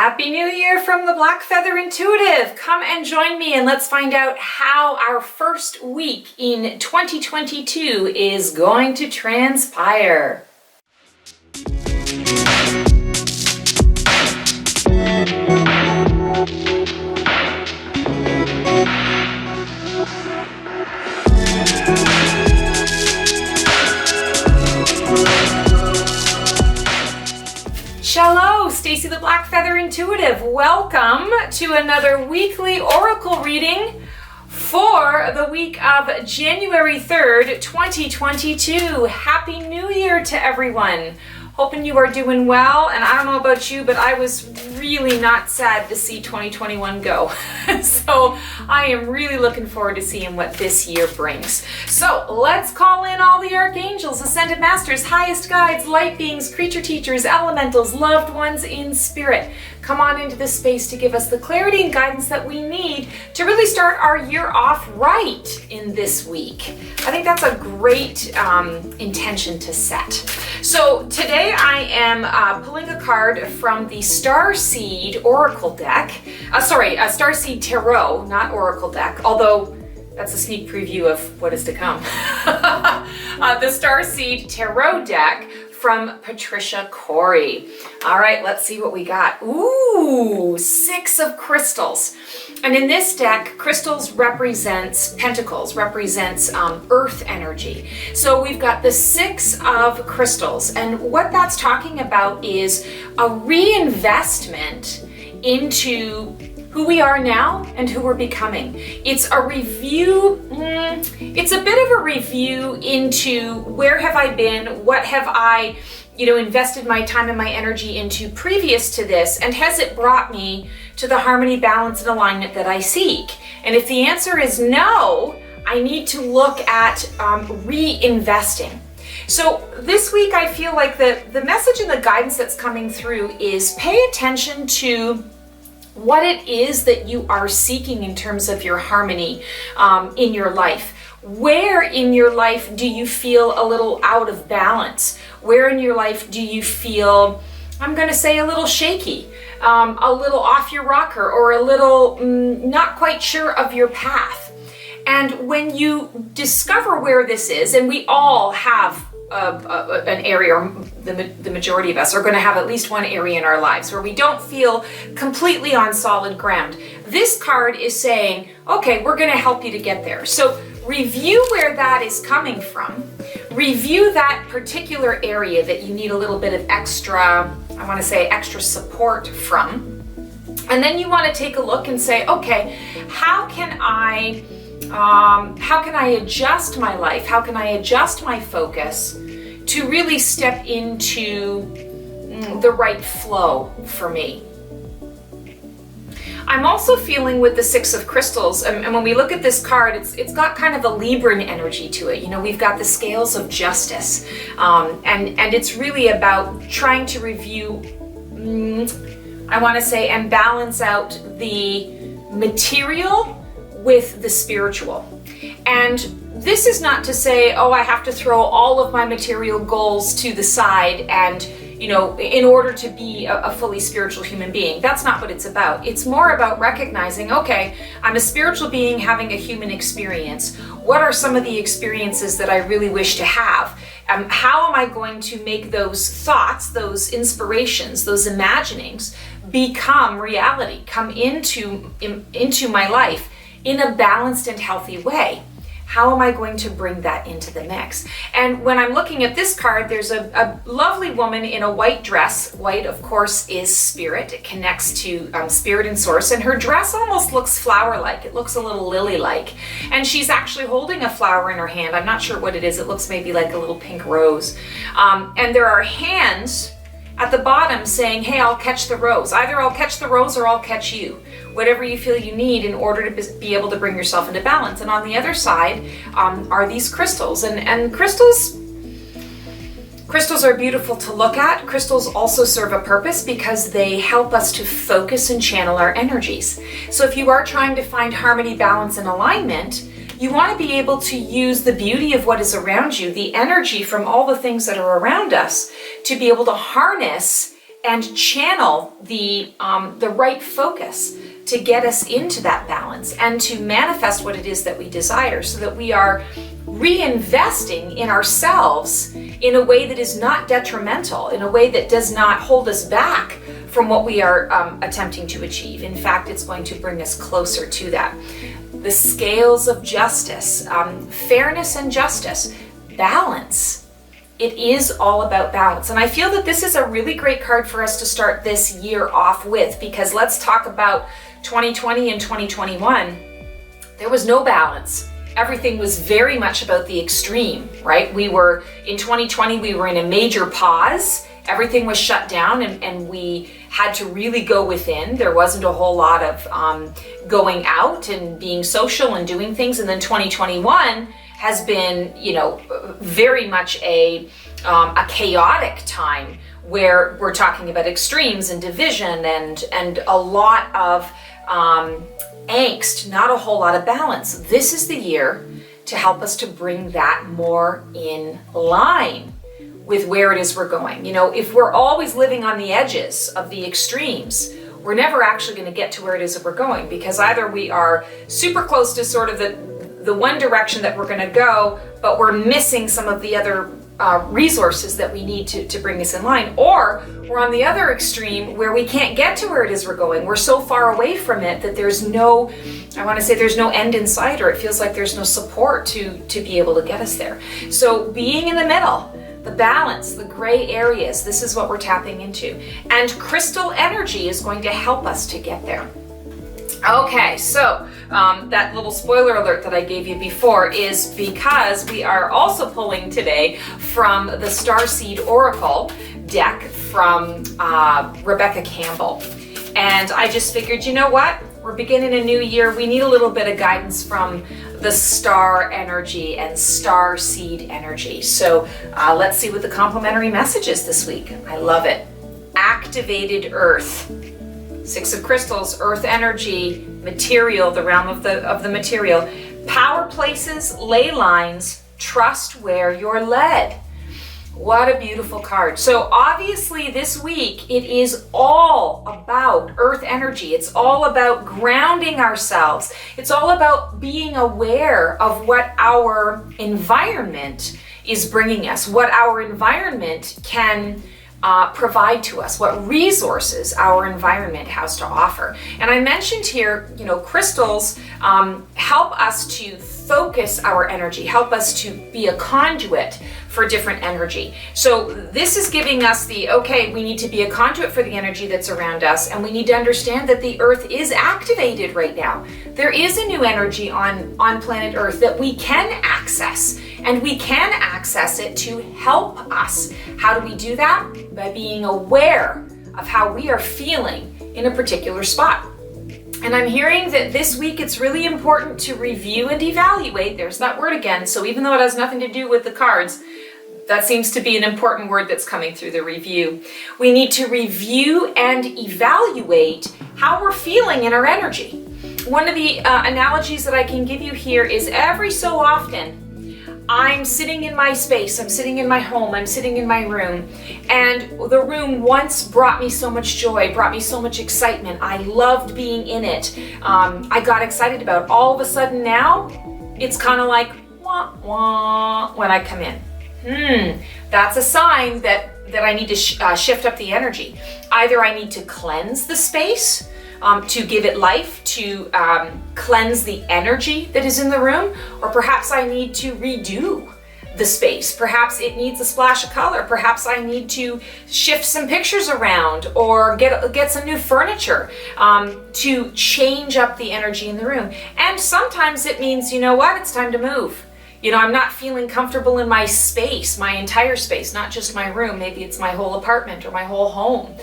Happy New Year from the Black Feather Intuitive. Come and join me and let's find out how our first week in 2022 is going to transpire. Hello, Stacy the Black Feather Intuitive. Welcome to another weekly oracle reading for the week of January 3rd, 2022. Happy New Year to everyone. Hoping you are doing well, and I don't know about you, but I was really not sad to see 2021 go. So I am really looking forward to seeing what this year brings. So let's call in all the archangels, ascended masters, highest guides, light beings, creature teachers, elementals, loved ones in spirit. Come on into this space to give us the clarity and guidance that we need to really start our year off right in this week. I think that's a great intention to set. So today I am pulling a card from the Starseed Oracle deck. Starseed Tarot, not Oracle deck, although that's a sneak preview of what is to come. The Starseed Tarot deck from Patricia, Cori. All right, let's see what we got. Ooh, 6 of crystals. And in this deck, crystals represents pentacles, represents earth energy. So we've got the 6 of crystals. And what that's talking about is a reinvestment into who we are now and who we're becoming. It's a review, it's a bit of a review into where have I been, what have I, invested my time and my energy into previous to this, and has it brought me to the harmony, balance, and alignment that I seek? And if the answer is no, I need to look at reinvesting. So this week I feel like the message and the guidance that's coming through is pay attention to what it is that you are seeking in terms of your harmony in your life. Where in your life do you feel a little out of balance? Where in your life do you feel, I'm going to say, a little shaky, a little off your rocker, or a little not quite sure of your path? And when you discover where this is, and we all have an area, or the majority of us are going to have at least one area in our lives where we don't feel completely on solid ground. This card is saying, okay, we're going to help you to get there. So review where that is coming from. Review that particular area that you need a little bit of extra, I want to say extra support from. And then you want to take a look and say, okay, how can I adjust my life? How can I adjust my focus to really step into the right flow for me? I'm also feeling with the 6 of crystals, and when we look at this card, it's got kind of a Libran energy to it. We've got the scales of justice, and it's really about trying to review, I want to say, and balance out the material with the spiritual. And this is not to say, oh, I have to throw all of my material goals to the side and, in order to be a fully spiritual human being. That's not what it's about. It's more about recognizing, okay, I'm a spiritual being having a human experience. What are some of the experiences that I really wish to have? How am I going to make those thoughts, those inspirations, those imaginings become reality, come into my life in a balanced and healthy way? How am I going to bring that into the mix? And when I'm looking at this card, there's a lovely woman in a white dress. White, of course, is spirit. It connects to spirit and source. And her dress almost looks flower-like. It looks a little lily-like. And she's actually holding a flower in her hand. I'm not sure what it is. It looks maybe like a little pink rose. And there are hands at the bottom saying, hey, I'll catch the rose. Either I'll catch the rose or I'll catch you. Whatever you feel you need in order to be able to bring yourself into balance. And on the other side are these crystals. And crystals are beautiful to look at. Crystals also serve a purpose because they help us to focus and channel our energies. So if you are trying to find harmony, balance, and alignment, you want to be able to use the beauty of what is around you, the energy from all the things that are around us, to be able to harness and channel the right focus to get us into that balance and to manifest what it is that we desire, so that we are reinvesting in ourselves in a way that is not detrimental, in a way that does not hold us back from what we are attempting to achieve. In fact, it's going to bring us closer to that. The scales of justice, fairness and justice, balance. It is all about balance. And I feel that this is a really great card for us to start this year off with, because let's talk about 2020 and 2021. There was no balance. Everything was very much about the extreme, right? In 2020, we were in a major pause. Everything was shut down and we had to really go within. There wasn't a whole lot of going out and being social and doing things. And then 2021 has been, very much a chaotic time where we're talking about extremes and division and a lot of angst, not a whole lot of balance. This is the year to help us to bring that more in line with where it is we're going. If we're always living on the edges of the extremes, we're never actually going to get to where it is that we're going, because either we are super close to sort of the one direction that we're going to go, but we're missing some of the other resources that we need to bring us in line, or we're on the other extreme where we can't get to where it is we're going. We're so far away from it that there's no end in sight, or it feels like there's no support to be able to get us there. So being in the middle, the balance, the gray areas, this is what we're tapping into. And crystal energy is going to help us to get there. Okay, so that little spoiler alert that I gave you before is because we are also pulling today from the Starseed Oracle deck from Rebecca Campbell. And I just figured, you know what? We're beginning a new year. We need a little bit of guidance from the star energy and star seed energy. So let's see what the complimentary message is this week. I love it. Activated Earth. Six of Crystals, Earth energy, material, the realm of the material. Power places, ley lines, trust where you're led. What a beautiful card. So obviously this week it is all about earth energy. It's all about grounding ourselves. It's all about being aware of what our environment is bringing us, what our environment can provide to us, what resources our environment has to offer. And I mentioned here, crystals help us to focus our energy, help us to be a conduit for different energy. So this is giving us we need to be a conduit for the energy that's around us, and we need to understand that the earth is activated right now. There is a new energy on planet Earth that we can access, and we can access it to help us. How do we do that? By being aware of how we are feeling in a particular spot. And I'm hearing that this week it's really important to review and evaluate. There's that word again. So even though it has nothing to do with the cards, that seems to be an important word that's coming through the review. We need to review and evaluate how we're feeling in our energy. One of the analogies that I can give you here is every so often, I'm sitting in my space, I'm sitting in my home, I'm sitting in my room, and the room once brought me so much joy, brought me so much excitement. I loved being in it. I got excited about it. All of a sudden now, it's kind of like, wah, wah, when I come in. That's a sign that I need to shift up the energy. Either I need to cleanse the space, to give it life, to cleanse the energy that is in the room, or perhaps I need to redo the space. Perhaps it needs a splash of color. Perhaps I need to shift some pictures around or get some new furniture to change up the energy in the room. And sometimes it means, it's time to move. I'm not feeling comfortable in my space, my entire space, not just my room. Maybe it's my whole apartment or my whole home.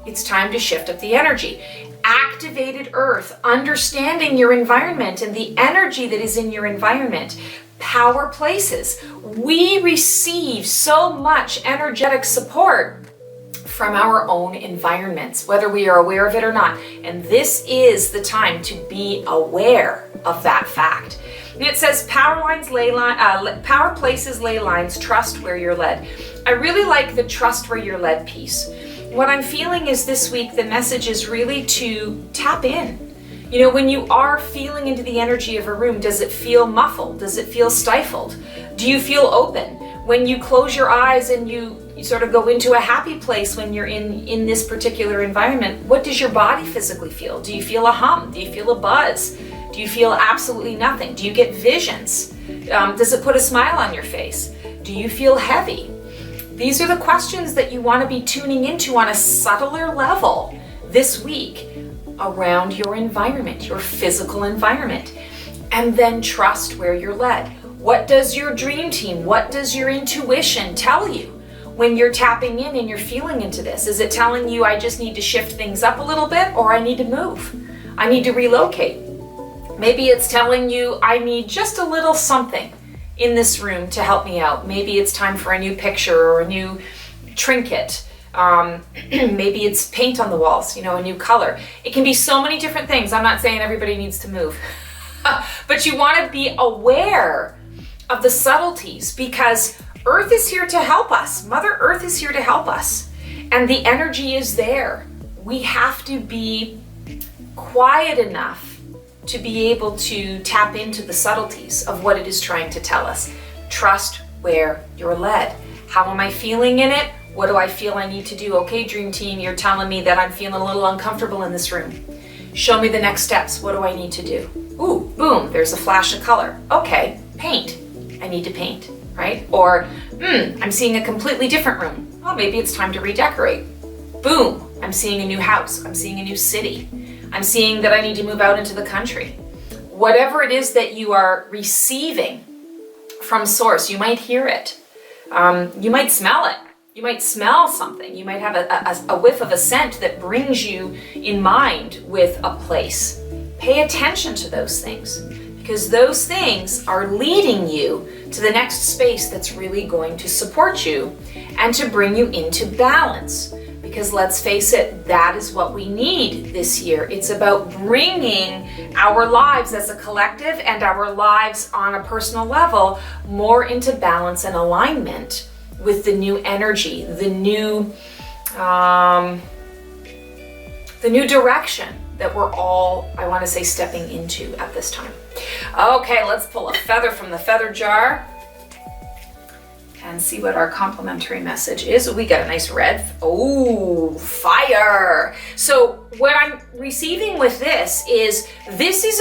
It's time to shift up the energy. Activated Earth, understanding your environment and the energy that is in your environment. Power places. We receive so much energetic support from our own environments, whether we are aware of it or not. And this is the time to be aware of that fact. And it says power places, ley lines, trust where you're led. I really like the trust where you're led piece. what I'm feeling is this week, the message is really to tap in. You know, when you are feeling into the energy of a room, does it feel muffled? Does it feel stifled? Do you feel open? When you close your eyes and you sort of go into a happy place when you're in this particular environment, what does your body physically feel? Do you feel a hum? Do you feel a buzz? Do you feel absolutely nothing? Do you get visions? Does it put a smile on your face? Do you feel heavy? These are the questions that you want to be tuning into on a subtler level this week around your environment, your physical environment. And then trust where you're led. What does your dream team, what does your intuition tell you when you're tapping in and you're feeling into this? Is it telling you I just need to shift things up a little bit, or I need to move? I need to relocate. Maybe it's telling you I need just a little something in this room to help me out. Maybe it's time for a new picture or a new trinket. Maybe it's paint on the walls, you know, a new color. It can be so many different things. I'm not saying everybody needs to move, but you want to be aware of the subtleties, because Earth is here to help us. Mother Earth is here to help us, and the energy is there. We have to be quiet enough to be able to tap into the subtleties of what it is trying to tell us. Trust where you're led. How am I feeling in it? What do I feel I need to do? Okay, dream team, you're telling me that I'm feeling a little uncomfortable in this room. Show me the next steps. What do I need to do? Ooh, boom, there's a flash of color. Okay, paint. I need to paint, right? Or, I'm seeing a completely different room. Oh, maybe it's time to redecorate. Boom, I'm seeing a new house. I'm seeing a new city. I'm seeing that I need to move out into the country. Whatever it is that you are receiving from source, you might hear it. You might smell it. You might smell something. You might have a whiff of a scent that brings you in mind with a place. Pay attention to those things, because those things are leading you to the next space that's really going to support you and to bring you into balance. Because let's face it, that is what we need this year. It's about bringing our lives as a collective and our lives on a personal level more into balance and alignment with the new energy, the new direction that we're all, I want to say, stepping into at this time. Okay, let's pull a feather from the feather jar and see what our complimentary message is. We got a nice red. Oh, fire. So what I'm receiving with this is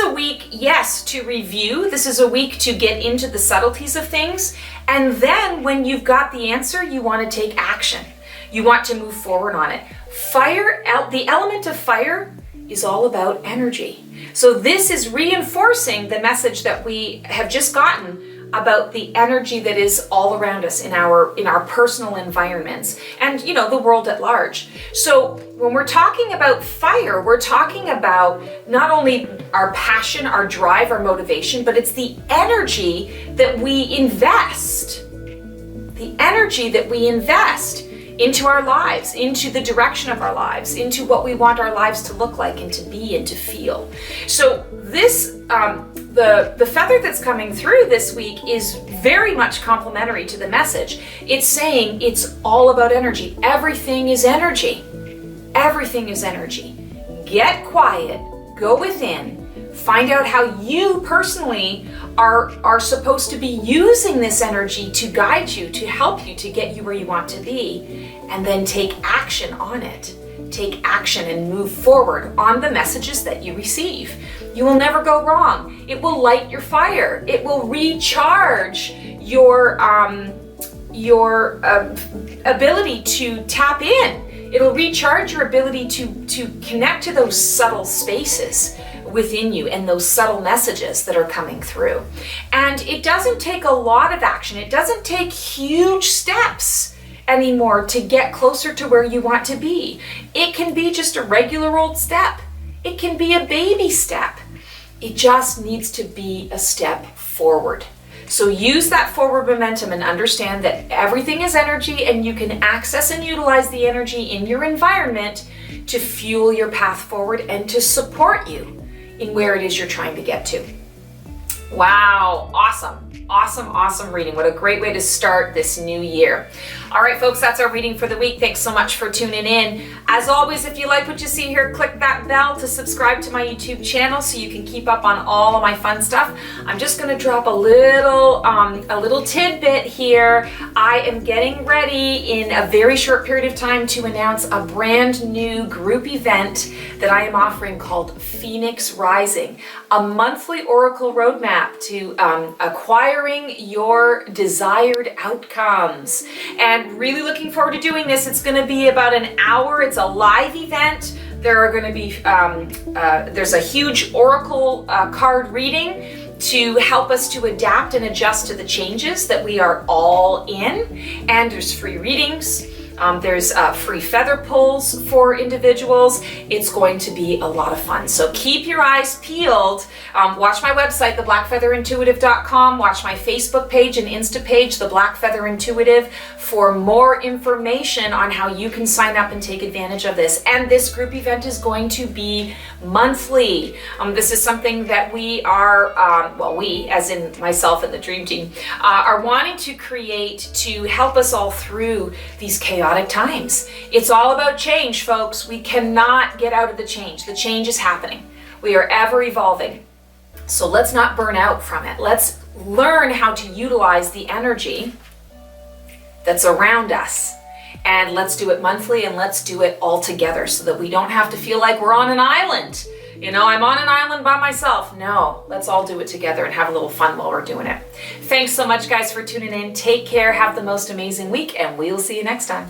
a week, yes, to review. This is a week to get into the subtleties of things. And then when you've got the answer, you want to take action. You want to move forward on it. Fire, the element of fire is all about energy. So this is reinforcing the message that we have just gotten about the energy that is all around us in our personal environments and, you know, the world at large. So when we're talking about fire, we're talking about not only our passion, our drive, our motivation, but it's the energy that we invest. The energy that we invest into our lives, into the direction of our lives, into what we want our lives to look like and to be and to feel. So this, the feather that's coming through this week is very much complementary to the message. It's saying it's all about energy. Everything is energy. Everything is energy. Get quiet, go within, find out how you personally are supposed to be using this energy to guide you, to help you, to get you where you want to be, and then take action on it. Take action and move forward on the messages that you receive. You will never go wrong. It will light your fire. It will recharge your ability to tap in. It'll recharge your ability to connect to those subtle spaces within you and those subtle messages that are coming through. And it doesn't take a lot of action. It doesn't take huge steps anymore to get closer to where you want to be. It can be just a regular old step. It can be a baby step. It just needs to be a step forward. So use that forward momentum and understand that everything is energy, and you can access and utilize the energy in your environment to fuel your path forward and to support you in where it is you're trying to get to. Wow, awesome. Awesome reading. What a great way to start this new year. All right, folks, that's our reading for the week. Thanks so much for tuning in. As always, if you like what you see here, click that bell to subscribe to my YouTube channel so you can keep up on all of my fun stuff. I'm just going to drop a little tidbit here. I am getting ready in a very short period of time to announce a brand new group event that I am offering called Phoenix Rising, a monthly Oracle roadmap to acquiring your desired outcomes. And really looking forward to doing this. It's going to be about an hour. It's a live event. There are going to be, there's a huge Oracle card reading to help us to adapt and adjust to the changes that we are all in. And there's free readings. There's free feather pulls for individuals. It's going to be a lot of fun. So keep your eyes peeled. Watch my website, theblackfeatherintuitive.com. Watch my Facebook page and Insta page, The Black Feather Intuitive, for more information on how you can sign up and take advantage of this. And this group event is going to be monthly. This is something that we are, we, as in myself and the Dream Team, are wanting to create to help us all through these chaotic times. It's all about change, folks. We cannot get out of the change. The change is happening. We are ever evolving. So let's not burn out from it. Let's learn how to utilize the energy that's around us. And let's do it monthly, and let's do it all together so that we don't have to feel like we're on an island. You know, I'm on an island by myself. No, let's all do it together and have a little fun while we're doing it. Thanks so much, guys, for tuning in. Take care. Have the most amazing week, and we'll see you next time.